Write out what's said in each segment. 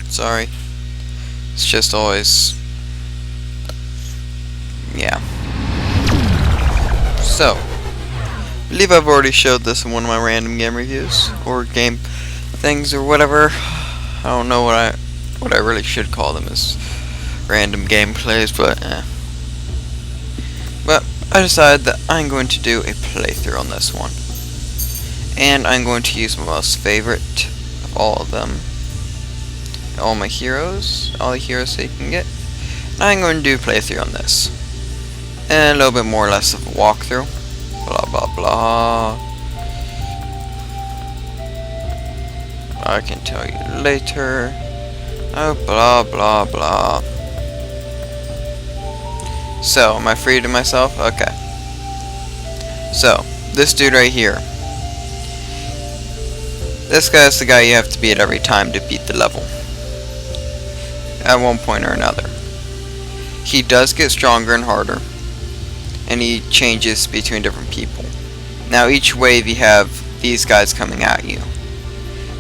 Sorry. It's just always... yeah. So, I believe I've already showed this in one of my random game reviews, or game things, or whatever. I don't know what I really should call them as random gameplays, but But I decided that I'm going to do a playthrough on this one. And I'm going to use my most favorite of all of them. All my heroes, all the heroes that you can get. And I'm going to do a playthrough on this. And a little bit more or less of a walkthrough. Blah blah blah. I can tell you later. Oh, blah blah blah. So, am I free to myself? Okay. So, this dude right here. This guy's the guy you have to beat every time to beat the level. At one point or another. He does get stronger and harder. And he changes between different people. Now, each wave you have these guys coming at you.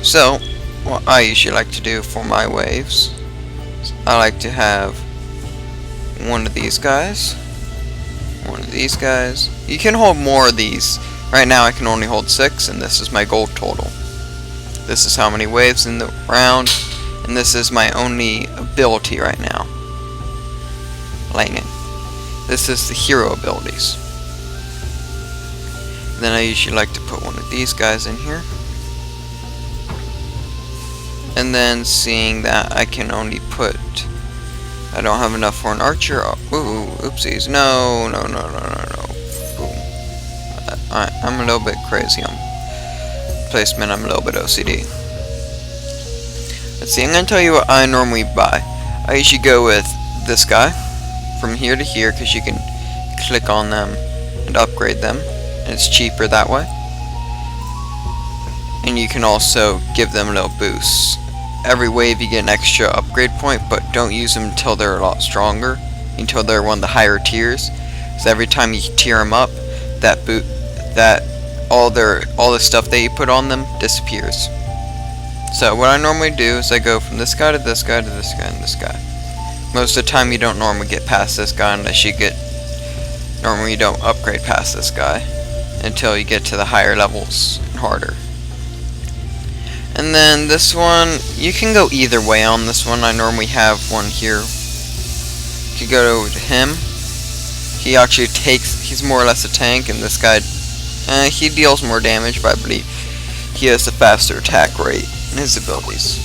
So, what I usually like to do for my waves, I like to have one of these guys, one of these guys. You can hold more of these. Right now I can only hold 6, and this is my gold total. This is how many waves in the round, and this is my only ability right now. Lightning. This is the hero abilities. Then I usually like to put one of these guys in here. And then seeing that I can only put... I don't have enough for an archer. Ooh, oopsies. No. Boom. I'm a little bit crazy on placement. I'm a little bit OCD. Let's see, I'm going to tell you what I normally buy. I usually go with this guy. From here to here, because you can click on them and upgrade them. And it's cheaper that way. And you can also give them little boosts. Every wave you get an extra upgrade point, but don't use them until they're a lot stronger, until they're one of the higher tiers. So every time you tier them up, all the stuff that you put on them disappears. So what I normally do is I go from this guy to this guy to this guy and this guy. Most of the time you don't normally get past this guy unless normally you don't upgrade past this guy until you get to the higher levels and harder. And then this one, you can go either way on this one. I normally have one here. You could go to him. He actually he's more or less a tank, and this guy, he deals more damage, but I believe he has a faster attack rate in his abilities.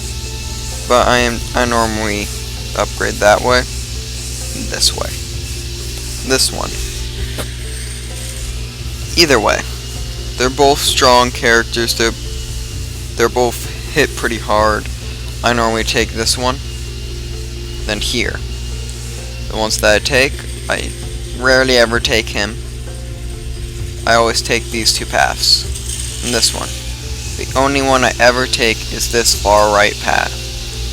But I normally upgrade that way, and this way. This one. Either way. They're both strong characters. They're both hit pretty hard. I normally take this one, then here. The ones that I take, I rarely ever take him. I always take these two paths, and this one. The only one I ever take is this far right path.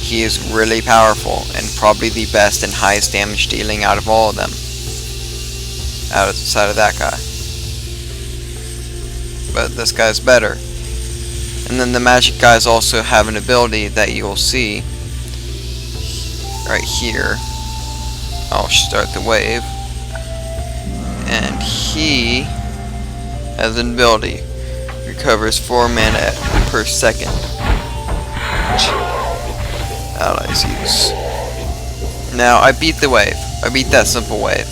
He is really powerful, and probably the best and highest damage dealing out of all of them. Outside of that guy. But this guy's better. And then the magic guys also have an ability that you'll see right here. I'll start the wave. And he has an ability. Recovers 4 mana per second. Allies use. Now I beat the wave. I beat that simple wave.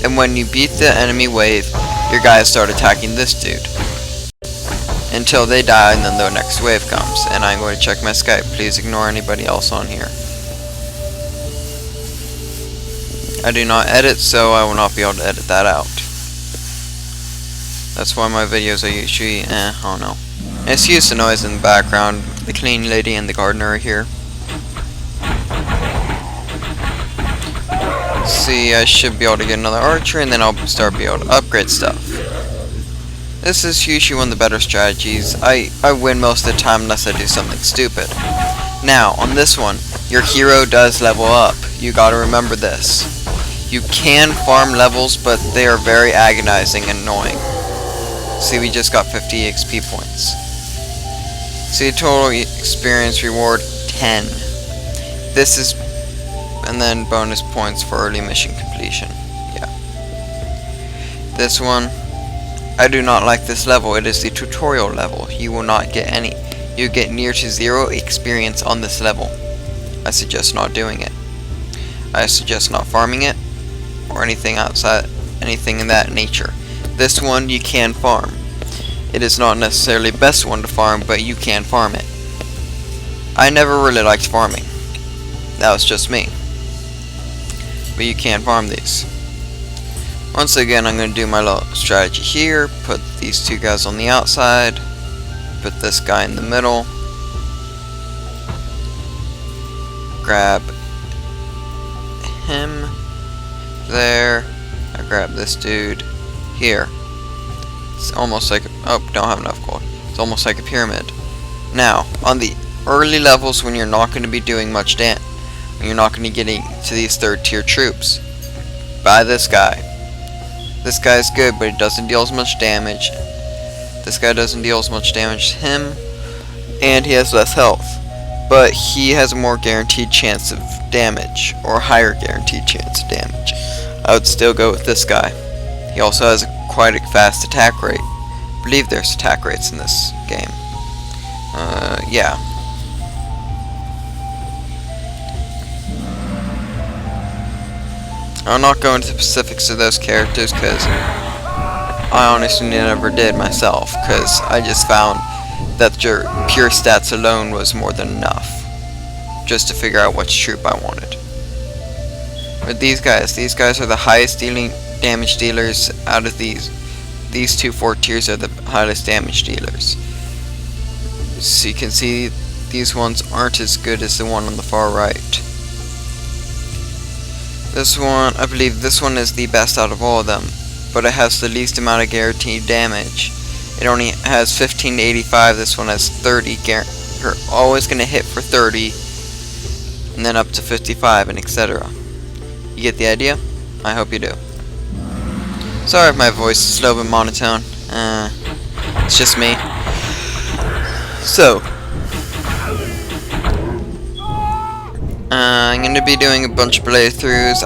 And when you beat the enemy wave, your guys start attacking this dude. Until they die, and then the next wave comes. And I'm going to check my Skype. Please ignore anybody else on here. I do not edit, so I will not be able to edit that out. That's why my videos are usually, I don't know. Excuse the noise in the background. The cleaning lady and the gardener are here. See, I should be able to get another archer, and then I'll start being able to upgrade stuff. This is usually one of the better strategies. I win most of the time unless I do something stupid. Now, on this one, your hero does level up. You gotta remember this. You can farm levels, but they are very agonizing and annoying. See, we just got 50 XP points. See, total experience reward 10. this is, and then bonus points for early mission completion. Yeah. This one, I do not like this level. It is the tutorial level. You will not get any. You get near to 0 experience on this level. I suggest not doing it. I suggest not farming it, or anything outside, anything in that nature. This one you can farm. It is not necessarily the best one to farm, but you can farm it. I never really liked farming. That was just me. But you can farm these. Once again, I'm going to do my little strategy here. Put these two guys on the outside. Put this guy in the middle. Grab him there. I grab this dude here. It's almost like, oh, don't have enough gold. It's almost like a pyramid. Now, on the early levels when you're not going to be doing much damage, when you're not going to be getting to these 3rd tier troops, buy this guy. This guy's good, but he doesn't deal as much damage. This guy doesn't deal as much damage to him, and he has less health. But he has a more guaranteed chance of damage, or a higher guaranteed chance of damage. I would still go with this guy. He also has quite a fast attack rate. I believe there's attack rates in this game. Yeah. I'll not go into the specifics of those characters because I honestly never did myself, because I just found that your pure stats alone was more than enough just to figure out which troop I wanted. But these guys are the highest damage dealers out of these. These 2 4 tiers are the highest damage dealers. So you can see these ones aren't as good as the one on the far right. This one, I believe this one is the best out of all of them, but it has the least amount of guaranteed damage. It only has 15 to 85, this one has 30. You're always going to hit for 30, and then up to 55, and etc. You get the idea? I hope you do. Sorry if my voice is a little bit monotone. It's just me. So, I'm going to be doing a bunch of playthroughs.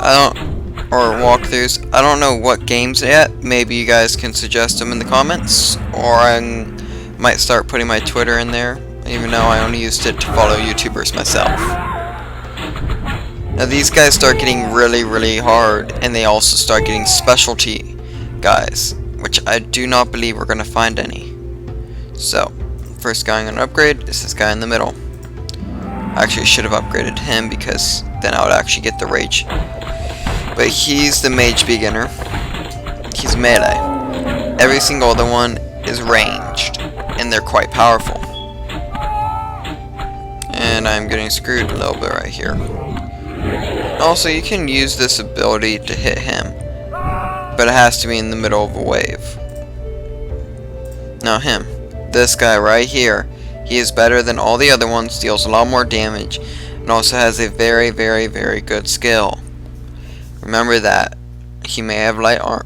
Or walkthroughs. I don't know what games yet. Maybe you guys can suggest them in the comments, or I might start putting my Twitter in there, even though I only used it to follow YouTubers myself. Now these guys start getting really, really hard, and they also start getting specialty guys, which I do not believe we're going to find any. So, first guy I'm going to upgrade is this guy in the middle. I actually should have upgraded him, because then I would actually get the rage. But he's the mage beginner. He's melee. Every single other one is ranged, and they're quite powerful. And I'm getting screwed a little bit right here. Also, you can use this ability to hit him, but it has to be in the middle of a wave. Now him, this guy right here, he is better than all the other ones, deals a lot more damage, and also has a very, very, very good skill. Remember that he may have light armor,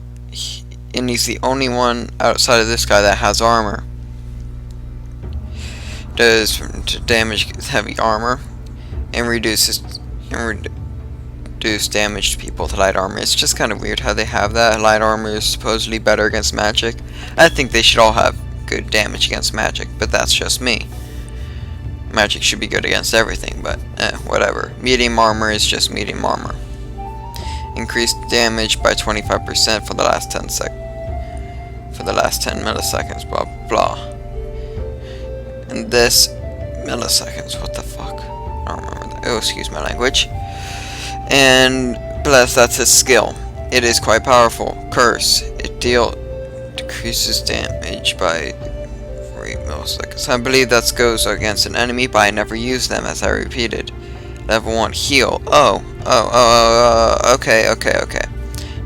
and he's the only one outside of this guy that has armor. Does damage heavy armor, and reduce damage to people with light armor. It's just kind of weird how they have that. Light armor is supposedly better against magic. I think they should all have good damage against magic, but that's just me. Magic should be good against everything, but whatever. Medium armor is just medium armor. Increased damage by 25% for the last 10 milliseconds, blah blah. And this milliseconds, what the fuck? I don't remember that. Oh, excuse my language. And plus, that's his skill. It is quite powerful. Curse. It decreases damage by 3 milliseconds. I believe that goes against an enemy, but I never use them, as I repeated. Level 1 heal. Okay.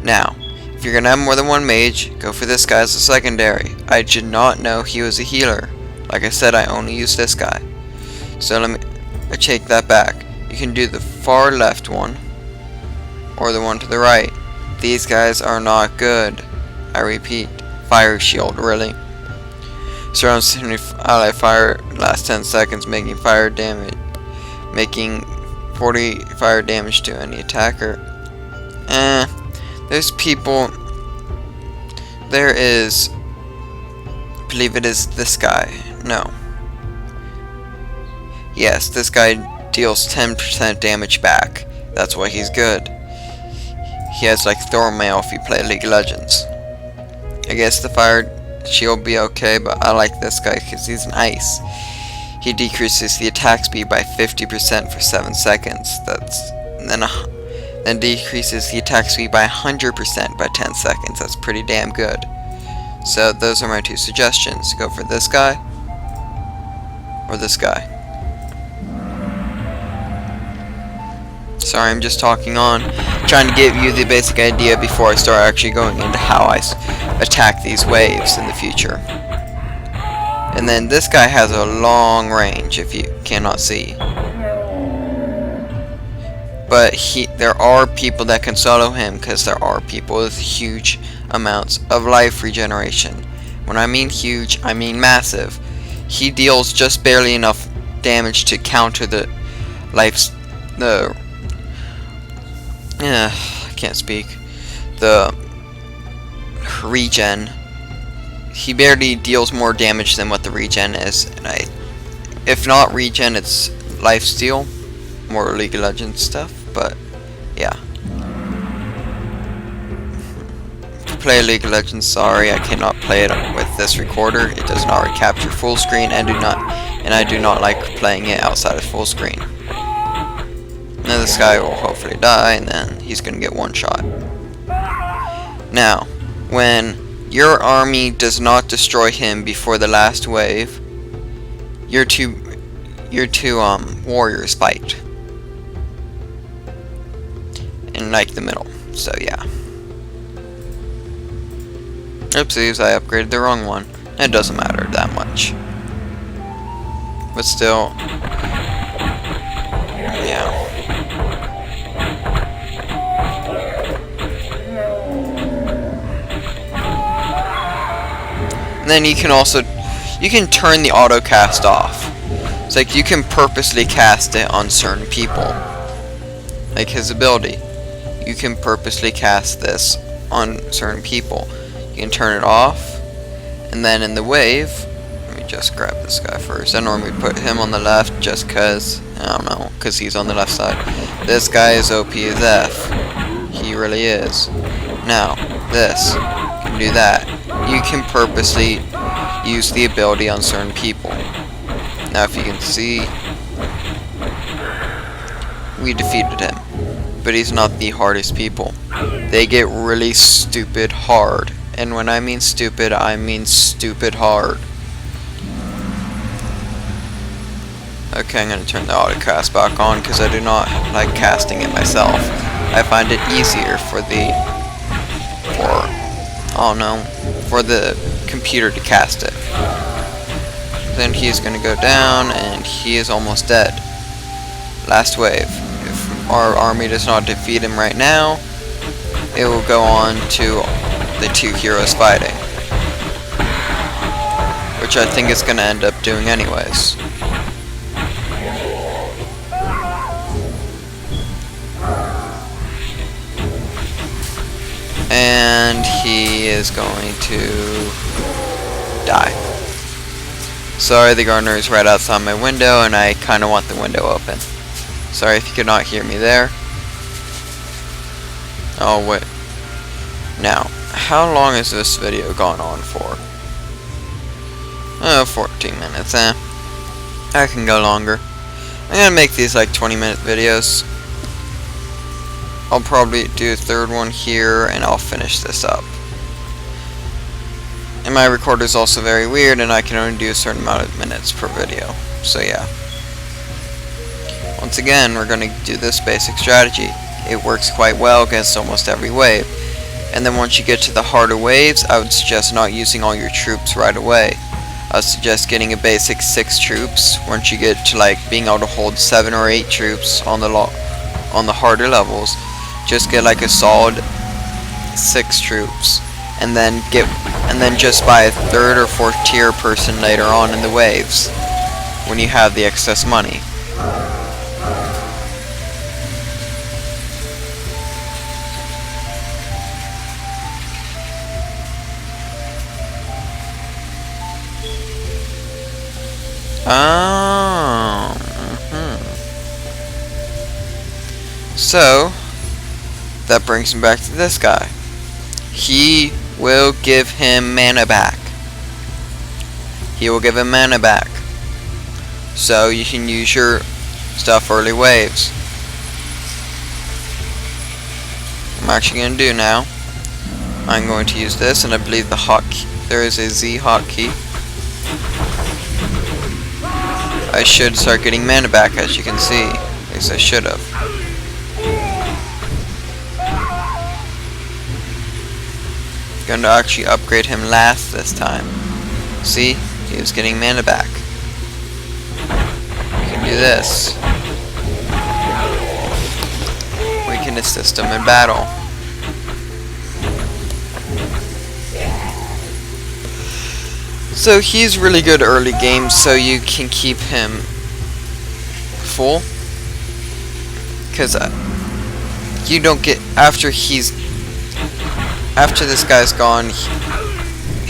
Now, if you're gonna have more than one mage, go for this guy as a secondary. I did not know he was a healer. Like I said, I only use this guy. So I take that back. You can do the far left one, or the one to the right. These guys are not good. I repeat, fire shield, really. Surrounds ally fire, last 10 seconds, making fire damage. Making 40 fire damage to any attacker. There's people. There is, I believe it is this guy. No. Yes, this guy deals 10% damage back. That's why he's good. He has like Thorn Mail if you play League of Legends. I guess the fire shield be okay, but I like this guy because he's an ice. He decreases the attack speed by 50% for 7 seconds. Then decreases the attack speed by 100% by 10 seconds. That's pretty damn good. So those are my 2 suggestions. Go for this guy or this guy. Sorry, I'm just talking on, trying to give you the basic idea before I start actually going into how I attack these waves in the future. And then this guy has a long range, if you cannot see. But there are people that can solo him, because there are people with huge amounts of life regeneration. When I mean huge, I mean massive. He deals just barely enough damage to counter the I can't speak. The regen. He barely deals more damage than what the regen is, and if not regen, it's lifesteal, more League of Legends stuff. But yeah, to play League of Legends, sorry, I cannot play it with this recorder. It does not recapture full screen, and I do not like playing it outside of full screen. Now this guy will hopefully die, and then he's gonna get one shot. Now, when your army does not destroy him before the last wave, your two warriors fight in like the middle. So yeah. Oopsies, I upgraded the wrong one. It doesn't matter that much, but still, yeah. And then you can turn the auto cast off. It's like you can purposely cast it on certain people. Like his ability. You can purposely cast this on certain people. You can turn it off. And then in the wave, let me just grab this guy first. I normally put him on the left just cause, I don't know, cause he's on the left side. This guy is OP as F. He really is. Now, this can do that. You can purposely use the ability on certain people. Now if you can see, we defeated him. But he's not the hardest people. They get really stupid hard. And when I mean stupid stupid hard. Okay, I'm going to turn the autocast back on because I do not like casting it myself. I find it easier for the computer to cast it. Then he's going to go down, and he is almost dead. Last wave. If our army does not defeat him right now, it will go on to the 2 heroes fighting, which I think it's going to end up doing anyways. And he is going to die. Sorry, the gardener is right outside my window, and I kind of want the window open. Sorry if you could not hear me there. Oh, wait. Now, how long has this video gone on for? 14 minutes, I can go longer. I'm gonna make these like 20-minute videos. I'll probably do a third one here, and I'll finish this up. And my recorder is also very weird, and I can only do a certain amount of minutes per video. So yeah. Once again, we're going to do this basic strategy. It works quite well against almost every wave. And then once you get to the harder waves, I would suggest not using all your troops right away. I would suggest getting a basic 6 troops. Once you get to like being able to hold 7 or 8 troops on the harder levels, just get like a solid 6 troops, and then just buy a 3rd or 4th tier person later on in the waves when you have the excess money. Oh. So, that brings me back to this guy. He will give him mana back. He will give him mana back. So, you can use your stuff early waves. I'm actually going to do now. I'm going to use this, and I believe the hotkey. There is a Z hotkey. I should start getting mana back, as you can see. At least I should have. Going to actually upgrade him last this time. See? He was getting mana back. We can do this. We can assist him in battle. So he's really good early game, so you can keep him full. Because you don't get, after this guy's gone,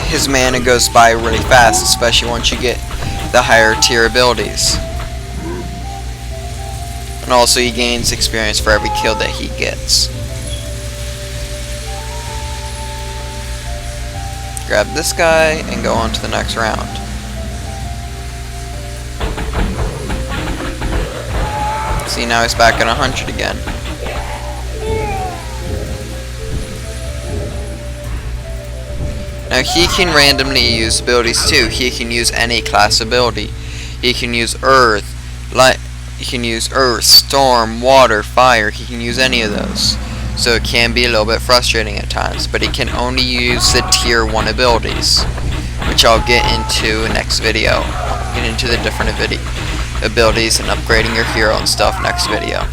his mana goes by really fast, especially once you get the higher tier abilities. And also he gains experience for every kill that he gets. Grab this guy and go on to the next round. See, now he's back at 100 again. Now he can randomly use abilities too. He can use any class ability. He can use earth, light. He can use earth, storm, water, fire. He can use any of those. So it can be a little bit frustrating at times, but he can only use the tier 1 abilities, which I'll get into next video. I'll get into the different abilities and upgrading your hero and stuff next video.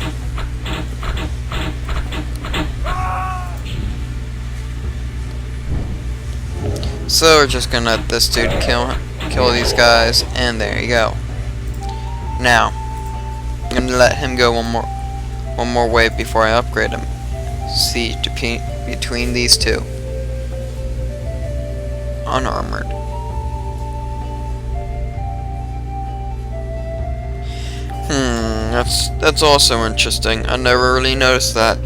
So we're just gonna let this dude kill these guys, and there you go. Now I'm gonna let him go one more wave before I upgrade him. See, between these two, unarmored. That's also interesting. I never really noticed that.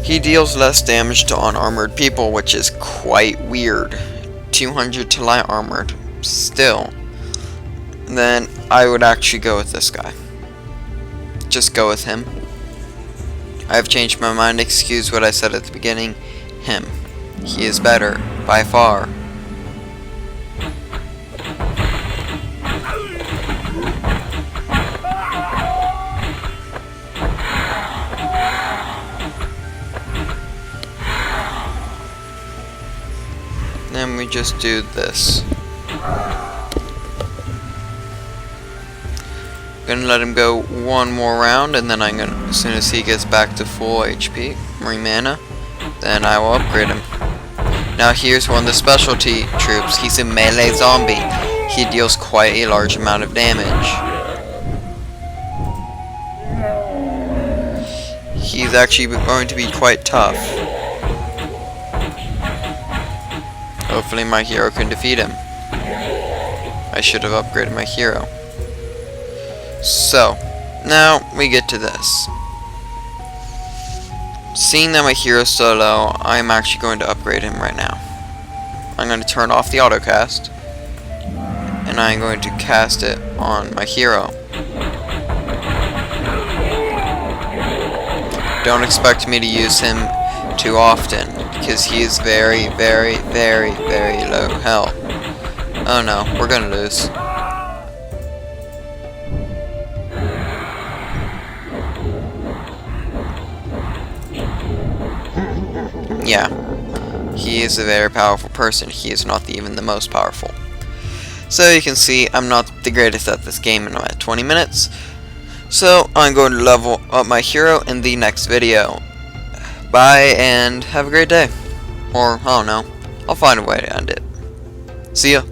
He deals less damage to unarmored people, which is quite weird. 200 to light armored. Still, then I would actually go with this guy. Just go with him. I have changed my mind. Excuse what I said at the beginning. Him. He is better, by far. Then we just do this. Gonna let him go one more round, and then as soon as he gets back to full HP, mana, then I will upgrade him. Now here's one of the specialty troops. He's a melee zombie. He deals quite a large amount of damage. He's actually going to be quite tough. Hopefully my hero can defeat him. I should have upgraded my hero. So, now we get to this. Seeing that my hero's so low, I'm actually going to upgrade him right now. I'm going to turn off the autocast, and I'm going to cast it on my hero. Don't expect me to use him too often, because he is very, very, very, very low health. Oh no, we're gonna lose. Yeah, he is a very powerful person. He is not even the most powerful. So you can see I'm not the greatest at this game, and I'm at 20 minutes. So I'm going to level up my hero in the next video. Bye, and have a great day. Or, I don't know. I'll find a way to end it. See ya.